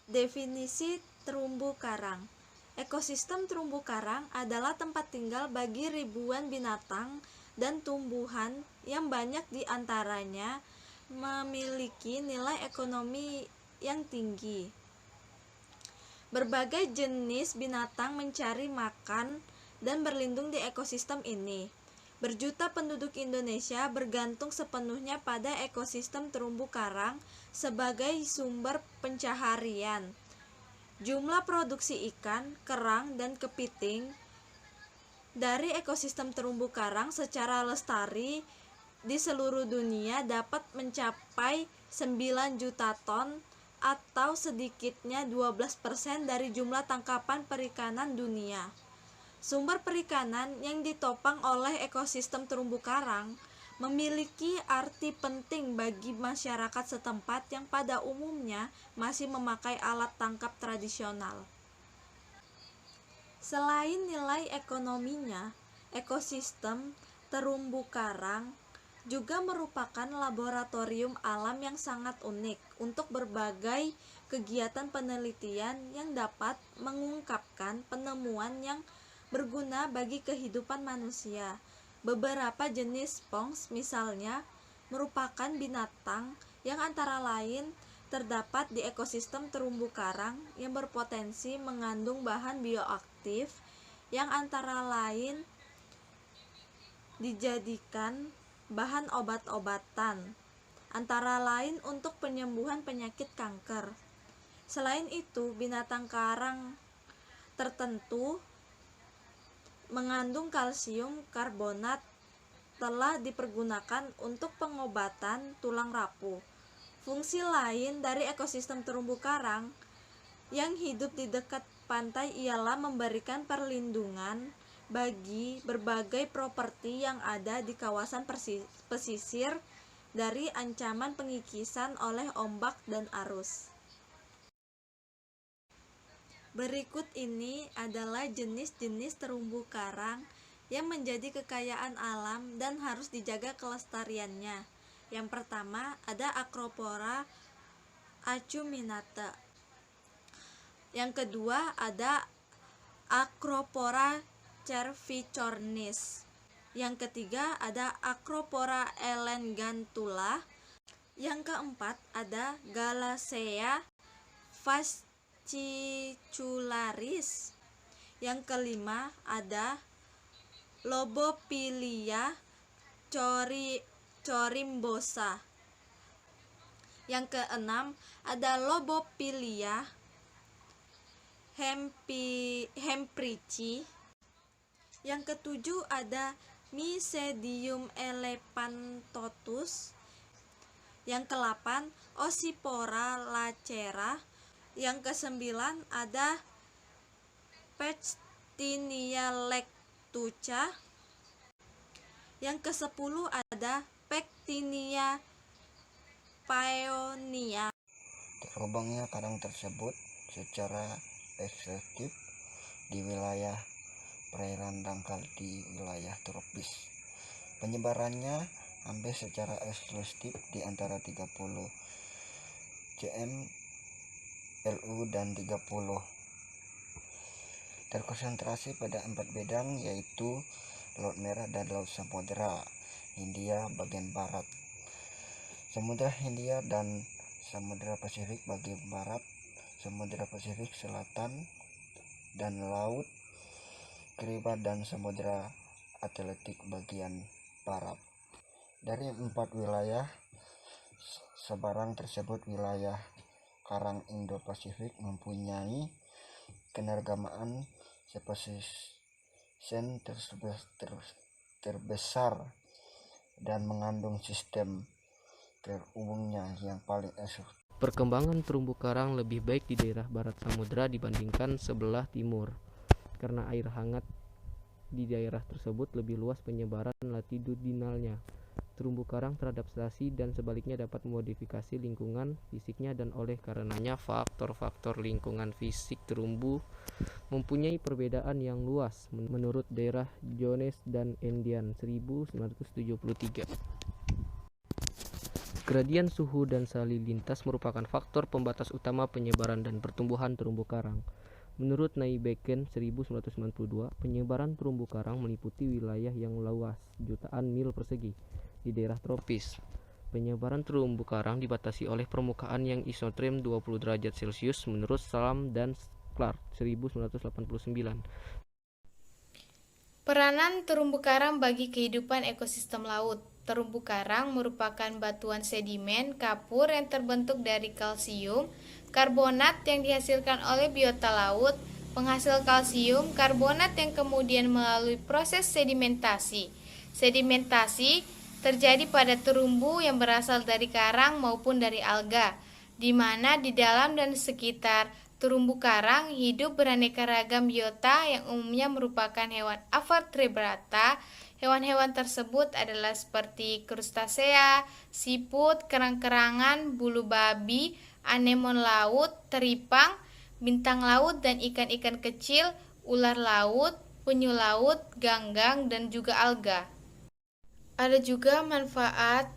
Definisi terumbu karang. Ekosistem terumbu karang adalah tempat tinggal bagi ribuan binatang dan tumbuhan yang banyak di antaranya memiliki nilai ekonomi yang tinggi. Berbagai jenis binatang mencari makan dan berlindung di ekosistem ini. Berjuta penduduk Indonesia bergantung sepenuhnya pada ekosistem terumbu karang sebagai sumber pencaharian. Jumlah produksi ikan, kerang, dan kepiting dari ekosistem terumbu karang secara lestari di seluruh dunia dapat mencapai 9 juta ton atau sedikitnya 12% dari jumlah tangkapan perikanan dunia. Sumber perikanan yang ditopang oleh ekosistem terumbu karang memiliki arti penting bagi masyarakat setempat yang pada umumnya masih memakai alat tangkap tradisional. Selain nilai ekonominya, ekosistem terumbu karang juga merupakan laboratorium alam yang sangat unik untuk berbagai kegiatan penelitian yang dapat mengungkapkan penemuan yang berguna bagi kehidupan manusia. Beberapa jenis sponge misalnya merupakan binatang yang antara lain terdapat di ekosistem terumbu karang yang berpotensi mengandung bahan bioaktif yang antara lain dijadikan bahan obat-obatan, antara lain untuk penyembuhan penyakit kanker. Selain itu, binatang karang tertentu mengandung kalsium karbonat telah dipergunakan untuk pengobatan tulang rapuh. Fungsi lain dari ekosistem terumbu karang yang hidup di dekat pantai ialah memberikan perlindungan bagi berbagai properti yang ada di kawasan pesisir dari ancaman pengikisan oleh ombak dan arus. Berikut ini adalah jenis-jenis terumbu karang yang menjadi kekayaan alam dan harus dijaga kelestariannya. Yang pertama ada Acropora acuminata. Yang kedua ada Acropora cervicornis. Yang ketiga ada Acropora elengantula. Yang keempat ada Galacea fascicularis. Yang kelima ada Lobophilia corimbosa. Yang keenam ada Lobophilia hemprici. Yang ketujuh ada Mycedium elephantotus. Yang ke-8 Ocypora lacera. Yang ke-9 ada Pectinia lectuca. Yang ke-10 ada Pectinia paeonia. Terlubangnya karang tersebut secara eksklusif di wilayah perairan dangkal di wilayah tropis. Penyebarannya hampir secara eksklusif di antara 30 cm Lu dan 30 terkonsentrasi pada 4 bidang, yaitu Laut Merah dan Laut Samudra Hindia bagian barat, Samudra Hindia dan Samudra Pasifik bagian barat, Samudra Pasifik Selatan dan Laut Kariba dan Samudra Atlantik bagian barat. Dari 4 wilayah sebarang tersebut, wilayah karang Indo-Pasifik mempunyai keanekaragaman spesies terbesar dan mengandung sistem terhubungnya yang paling eksklusif. Perkembangan terumbu karang lebih baik di daerah barat samudra dibandingkan sebelah timur, karena air hangat di daerah tersebut lebih luas penyebaran latitudinalnya. Terumbu karang teradaptasi dan sebaliknya dapat memodifikasi lingkungan fisiknya, dan oleh karenanya faktor-faktor lingkungan fisik terumbu mempunyai perbedaan yang luas menurut daerah Jones dan Endian 1973. Gradien suhu dan salin lintas merupakan faktor pembatas utama penyebaran dan pertumbuhan terumbu karang. Menurut Nijmegen 1992, penyebaran terumbu karang meliputi wilayah yang luas jutaan mil persegi di daerah tropis. Penyebaran terumbu karang dibatasi oleh permukaan yang isoterm 20 derajat Celcius menurut Salam dan Clark 1989. Peranan terumbu karang bagi kehidupan ekosistem laut. Terumbu karang merupakan batuan sedimen kapur yang terbentuk dari kalsium, karbonat yang dihasilkan oleh biota laut, penghasil kalsium, karbonat yang kemudian melalui proses sedimentasi. Sedimentasi terjadi pada terumbu yang berasal dari karang maupun dari alga, di mana di dalam dan sekitar terumbu karang hidup beraneka ragam biota yang umumnya merupakan hewan avertebrata. Hewan-hewan tersebut adalah seperti krustasea, siput, kerang-kerangan, bulu babi, anemon laut, teripang, bintang laut dan ikan-ikan kecil, ular laut, penyu laut, ganggang, dan juga alga. Ada juga manfaat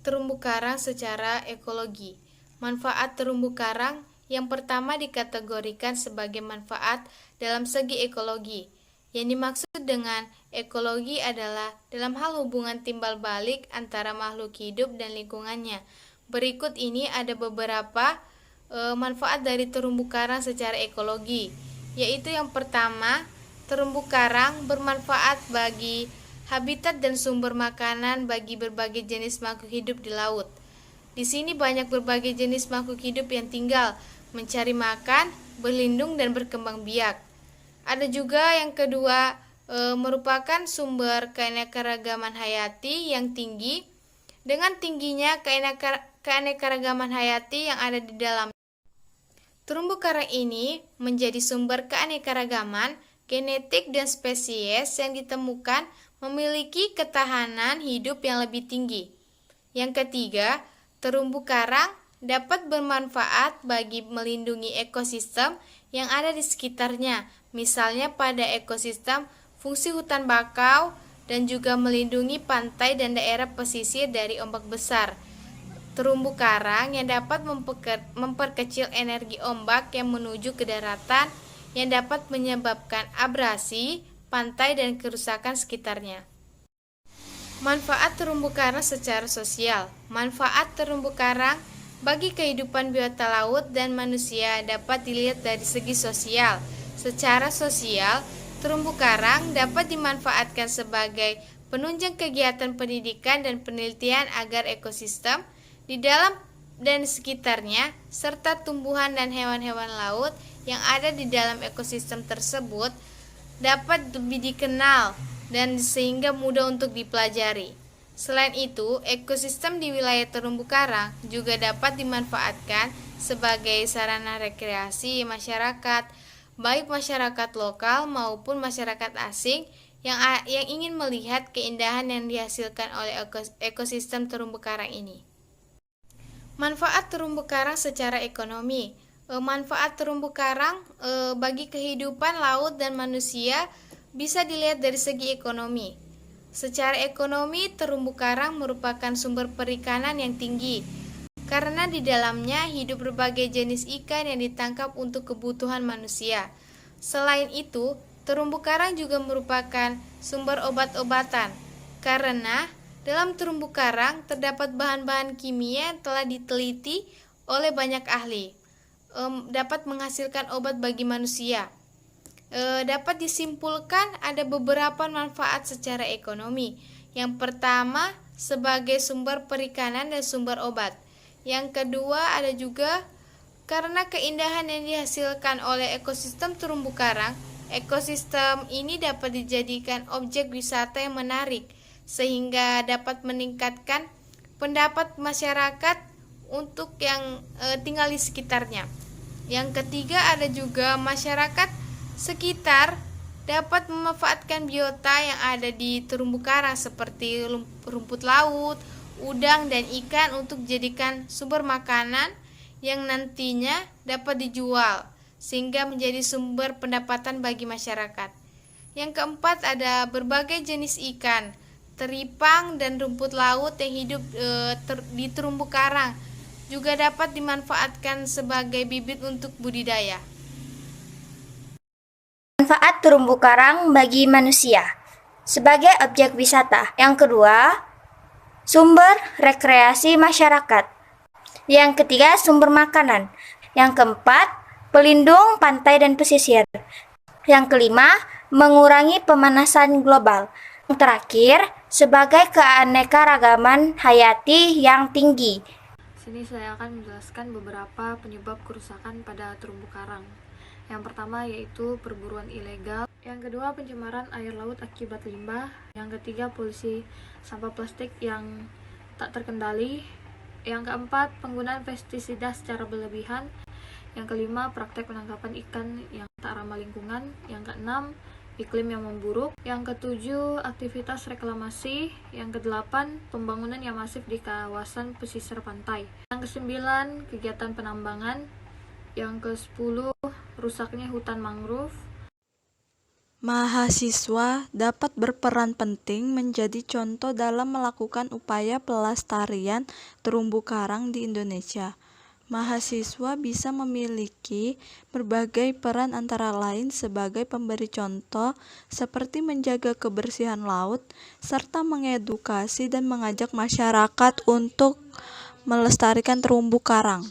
terumbu karang secara ekologi. Manfaat terumbu karang yang pertama dikategorikan sebagai manfaat dalam segi ekologi. Yang dimaksud dengan ekologi adalah dalam hal hubungan timbal balik antara makhluk hidup dan lingkungannya. Berikut ini ada beberapa manfaat dari terumbu karang secara ekologi, yaitu yang pertama, terumbu karang bermanfaat bagi habitat dan sumber makanan bagi berbagai jenis makhluk hidup di laut. Di sini banyak berbagai jenis makhluk hidup yang tinggal, mencari makan, berlindung, dan berkembang biak. Ada juga yang kedua, merupakan sumber keanekaragaman hayati yang tinggi. Dengan tingginya keanekaragaman hayati yang ada di dalam terumbu karang ini menjadi sumber keanekaragaman genetik dan spesies yang ditemukan memiliki ketahanan hidup yang lebih tinggi. Yang ketiga, terumbu karang dapat bermanfaat bagi melindungi ekosistem yang ada di sekitarnya, misalnya pada ekosistem fungsi hutan bakau dan juga melindungi pantai dan daerah pesisir dari ombak besar. Terumbu karang yang dapat memperkecil energi ombak yang menuju ke daratan yang dapat menyebabkan abrasi pantai dan kerusakan sekitarnya. Manfaat terumbu karang secara sosial. Manfaat terumbu karang bagi kehidupan biota laut dan manusia dapat dilihat dari segi sosial. Secara sosial, terumbu karang dapat dimanfaatkan sebagai penunjang kegiatan pendidikan dan penelitian agar ekosistem di dalam dan sekitarnya, serta tumbuhan dan hewan-hewan laut yang ada di dalam ekosistem tersebut dapat lebih dikenal dan sehingga mudah untuk dipelajari. Selain itu, ekosistem di wilayah terumbu karang juga dapat dimanfaatkan sebagai sarana rekreasi masyarakat, baik masyarakat lokal maupun masyarakat asing yang ingin melihat keindahan yang dihasilkan oleh ekosistem terumbu karang ini. Manfaat terumbu karang secara ekonomi. Manfaat terumbu karang bagi kehidupan laut dan manusia bisa dilihat dari segi ekonomi. Secara ekonomi, terumbu karang merupakan sumber perikanan yang tinggi karena di dalamnya hidup berbagai jenis ikan yang ditangkap untuk kebutuhan manusia. Selain itu, terumbu karang juga merupakan sumber obat-obatan karena dalam terumbu karang terdapat bahan-bahan kimia yang telah diteliti oleh banyak ahli, dapat menghasilkan obat bagi manusia. Dapat disimpulkan ada beberapa manfaat secara ekonomi. Yang pertama, sebagai sumber perikanan dan sumber obat. Yang kedua, ada juga karena keindahan yang dihasilkan oleh ekosistem terumbu karang. Ekosistem ini dapat dijadikan objek wisata yang menarik, sehingga dapat meningkatkan pendapat masyarakat untuk yang tinggal di sekitarnya. Yang ketiga, ada juga masyarakat sekitar dapat memanfaatkan biota yang ada di terumbu karang seperti rumput laut, udang, dan ikan untuk dijadikan sumber makanan yang nantinya dapat dijual sehingga menjadi sumber pendapatan bagi masyarakat. Yang keempat, ada berbagai jenis ikan teripang, dan rumput laut yang hidup di terumbu karang juga dapat dimanfaatkan sebagai bibit untuk budidaya. Manfaat terumbu karang bagi manusia sebagai objek wisata. Yang kedua, sumber rekreasi masyarakat. Yang ketiga, sumber makanan. Yang keempat, pelindung pantai dan pesisir. Yang kelima, mengurangi pemanasan global. Yang terakhir, sebagai keanekaragaman hayati yang tinggi. Sini saya akan menjelaskan beberapa penyebab kerusakan pada terumbu karang. Yang pertama yaitu perburuan ilegal. Yang kedua, pencemaran air laut akibat limbah. Yang ketiga, polusi sampah plastik yang tak terkendali. Yang keempat, penggunaan pestisida secara berlebihan. Yang kelima, praktek penangkapan ikan yang tak ramah lingkungan. Yang keenam, iklim yang memburuk. Yang ketujuh, aktivitas reklamasi. Yang kedelapan, pembangunan yang masif di kawasan pesisir pantai. Yang kesembilan, kegiatan penambangan. Yang ke-10, rusaknya hutan mangrove. Mahasiswa dapat berperan penting menjadi contoh dalam melakukan upaya pelestarian terumbu karang di Indonesia. Mahasiswa bisa memiliki berbagai peran antara lain sebagai pemberi contoh seperti menjaga kebersihan laut, serta mengedukasi dan mengajak masyarakat untuk melestarikan terumbu karang.